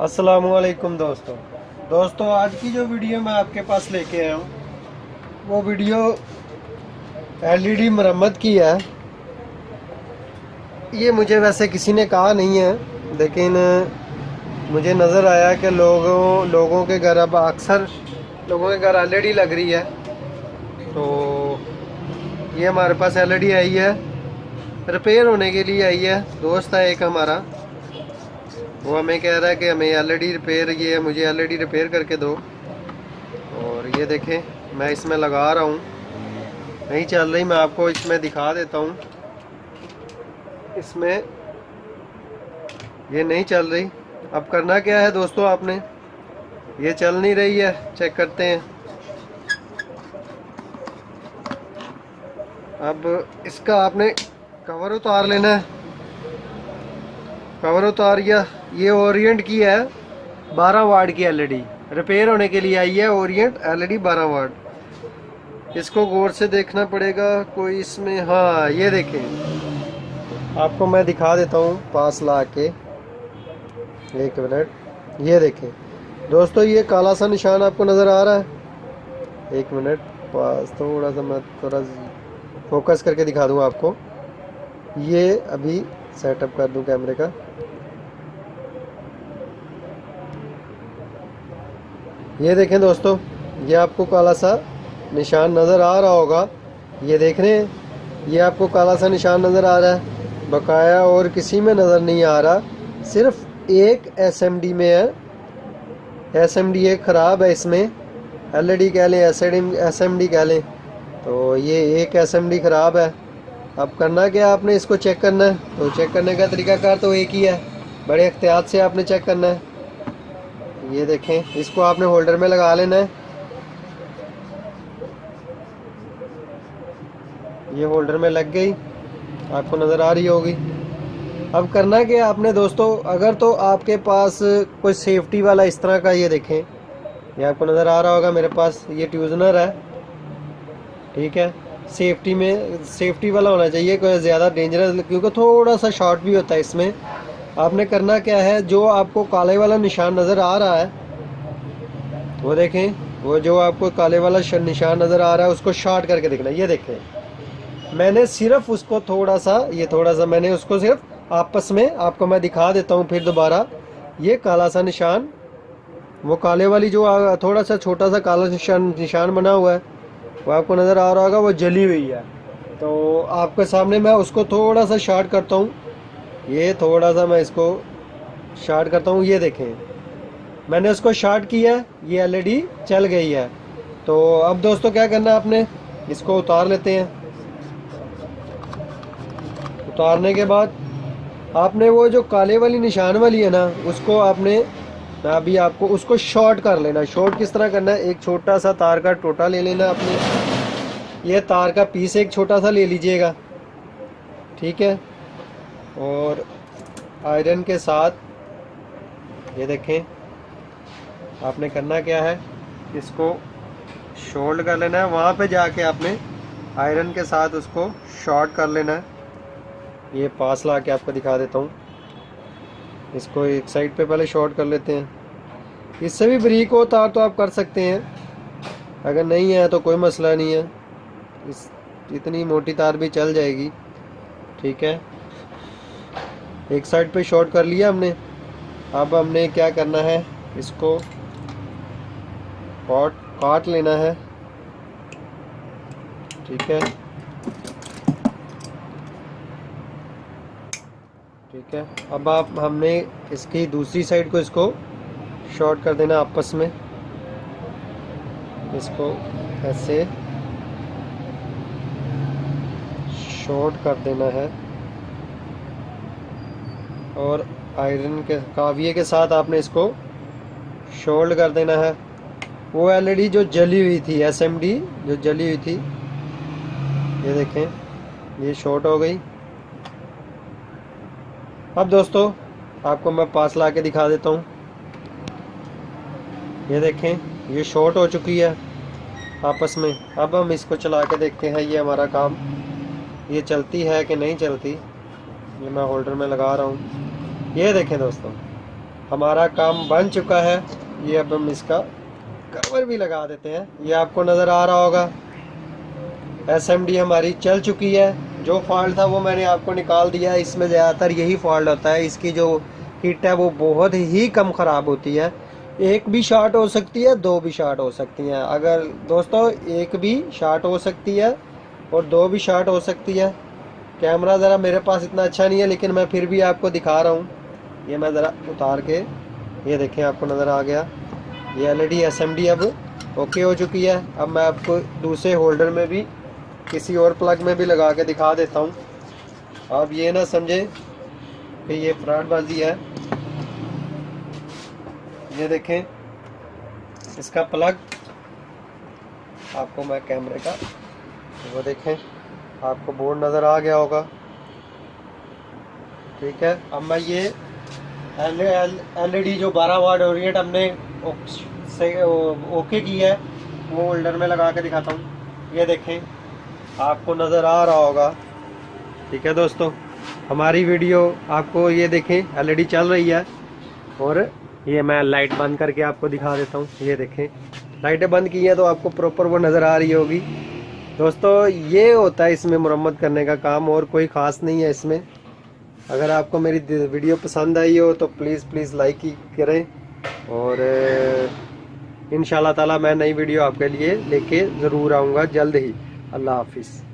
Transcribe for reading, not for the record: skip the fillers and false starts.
अस्सलामुअलैकुम दोस्तों आज की जो वीडियो मैं आपके पास लेके आया हूँ वो वीडियो एलईडी मरम्मत की है। ये मुझे वैसे किसी ने कहा नहीं है, लेकिन मुझे नज़र आया कि लोगों के घर अब अक्सर लोगों के घर एलईडी लग रही है। तो ये हमारे पास एलईडी आई है, रिपेयर होने के लिए आई है। दोस्त है एक हमारा, वो हमें कह रहा है कि हमें एलईडी रिपेयर, ये मुझे एलईडी रिपेयर करके दो। और ये देखें मैं इसमें लगा रहा हूँ, नहीं चल रही। मैं आपको इसमें दिखा देता हूँ, इसमें ये नहीं चल रही। अब करना क्या है दोस्तों, आपने ये चल नहीं रही है, चेक करते हैं। अब इसका आपने कवर उतार लेना है। कवर उतारिया, ये ओरिएंट की है 12 वाट की एलईडी, रिपेयर होने के लिए आई है। ओरिएंट एलईडी 12 वाट। इसको गौर से देखना पड़ेगा कोई इसमें। हाँ ये देखें, आपको मैं दिखा देता हूँ पास ला के, एक मिनट। ये देखें दोस्तों, ये काला सा निशान आपको नज़र आ रहा है। एक मिनट, पास थोड़ा सा मैं थोड़ा फोकस करके दिखा दूँ आपको। ये अभी सेटअप कर दूँ कैमरे का। ये देखें दोस्तों, ये आपको काला सा निशान नज़र आ रहा होगा। ये देख रहे हैं, ये आपको काला सा निशान नज़र आ रहा है बकाया, और किसी में नज़र नहीं आ रहा, सिर्फ एक एसएमडी में है। एसएमडी एक ख़राब है इसमें, एलईडी कह लें, एसएमडी कह लें, तो ये एक एसएमडी ख़राब है। अब करना क्या, आपने इसको चेक करना है। तो चेक करने का तरीकाकार तो एक ही है, बड़े एहतियात से आपने चेक करना है। ये देखें, इसको आपने होल्डर में लगा लेना है। ये होल्डर में लग गई, आपको नज़र आ रही होगी। अब करना क्या आपने दोस्तों, अगर तो आपके पास कोई सेफ्टी वाला इस तरह का, ये देखें, ये आपको नज़र आ रहा होगा मेरे पास, ये ट्यूजनर है, ठीक है। सेफ्टी में सेफ्टी वाला होना चाहिए, कोई ज़्यादा डेंजरस, क्योंकि थोड़ा सा शॉर्ट भी होता है इसमें। आपने करना क्या है, जो आपको काले वाला निशान नज़र आ रहा है, वो देखें, वो जो आपको काले वाला निशान नज़र आ रहा है उसको शॉर्ट करके देखना। ये देखें, मैंने सिर्फ उसको थोड़ा सा मैंने उसको सिर्फ आपस में, आपको मैं दिखा देता हूँ फिर दोबारा। ये काला सा निशान, वो काले वाली जो थोड़ा सा छोटा सा काला निशान बना हुआ है, वो आपको नज़र आ रहा होगा, वो जली हुई है। तो आपके सामने मैं उसको थोड़ा सा शॉर्ट करता हूँ। ये थोड़ा सा मैं इसको शॉर्ट करता हूँ। ये देखें, मैंने उसको शॉर्ट किया, ये एलईडी चल गई है। तो अब दोस्तों क्या करना है, आपने इसको उतार लेते हैं। उतारने के बाद आपने वो जो काले वाली निशान वाली है ना, उसको आपने अभी आपको उसको शॉर्ट कर लेना। शॉर्ट किस तरह करना है, एक छोटा सा तार का टोटा ले लेना आपने। ये तार का पीस एक छोटा सा ले लीजिएगा, ठीक है। और आयरन के साथ, ये देखें, आपने करना क्या है, इसको शोल्ड कर लेना है। वहाँ पे जाके आपने आयरन के साथ उसको शॉर्ट कर लेना है। ये पास ला के आपको दिखा देता हूँ। इसको एक साइड पे पहले शॉर्ट कर लेते हैं। इससे भी बारीक हो तार तो आप कर सकते हैं, अगर नहीं है तो कोई मसला नहीं है, इतनी मोटी तार भी चल जाएगी, ठीक है। एक साइड पे शॉर्ट कर लिया हमने। अब हमने क्या करना है, इसको काट लेना है, ठीक है, ठीक है। अब हमने इसकी दूसरी साइड को इसको शॉर्ट कर देना आपस में। इसको ऐसे शॉर्ट कर देना है, और आयरन के काविये के साथ आपने इसको शोल्ड कर देना है। वो एलईडी जो जली हुई थी, एसएमडी जो जली हुई थी, ये देखें, ये शॉर्ट हो गई। अब दोस्तों आपको मैं पास ला के दिखा देता हूँ। ये देखें, ये शॉर्ट हो चुकी है आपस में। अब हम इसको चला के देखते हैं, ये हमारा काम, ये चलती है कि नहीं चलती। ये मैं होल्डर में लगा रहा हूँ। ये देखें दोस्तों, हमारा काम बन चुका है। ये अब हम इसका कवर भी लगा देते हैं। ये आपको नज़र आ रहा होगा, SMD हमारी चल चुकी है। जो फॉल्ट था वो मैंने आपको निकाल दिया है। इसमें ज़्यादातर यही फॉल्ट होता है, इसकी जो किट है वो बहुत ही कम ख़राब होती है। एक भी शॉर्ट हो सकती है, दो भी शॉर्ट हो सकती हैं। अगर दोस्तों एक भी शॉर्ट हो सकती है और दो भी शॉर्ट हो सकती है। कैमरा ज़रा मेरे पास इतना अच्छा नहीं है, लेकिन मैं फिर भी आपको दिखा रहा हूँ। ये मैं ज़रा उतार के, ये देखें, आपको नज़र आ गया। ये LED SMD अब ओके हो चुकी है। अब मैं आपको दूसरे होल्डर में भी, किसी और प्लग में भी लगा के दिखा देता हूँ। आप ये ना समझे कि ये फ्रॉडबाजी है। ये देखें, इसका प्लग आपको मैं कैमरे का वो देखें, आपको बोर्ड नज़र आ गया होगा। ठीक है, अब मैं ये LED जो 12 वाट ओरिएंट हमने ओके की है वो होल्डर में लगा के दिखाता हूँ। ये देखें, आपको नज़र आ रहा होगा। ठीक है दोस्तों, हमारी वीडियो आपको, ये देखें LED चल रही है। और ये मैं लाइट बंद करके आपको दिखा देता हूँ। ये देखें, लाइटें बंद की हैं तो आपको प्रॉपर वो नज़र आ रही होगी। दोस्तों ये होता है इसमें मुरम्मत करने का काम, और कोई ख़ास नहीं है इसमें। अगर आपको मेरी वीडियो पसंद आई हो तो प्लीज़ लाइक ही करें। और इंशाल्लाह ताला मैं नई वीडियो आपके लिए लेके ज़रूर आऊँगा जल्द ही। अल्लाह हाफिज़।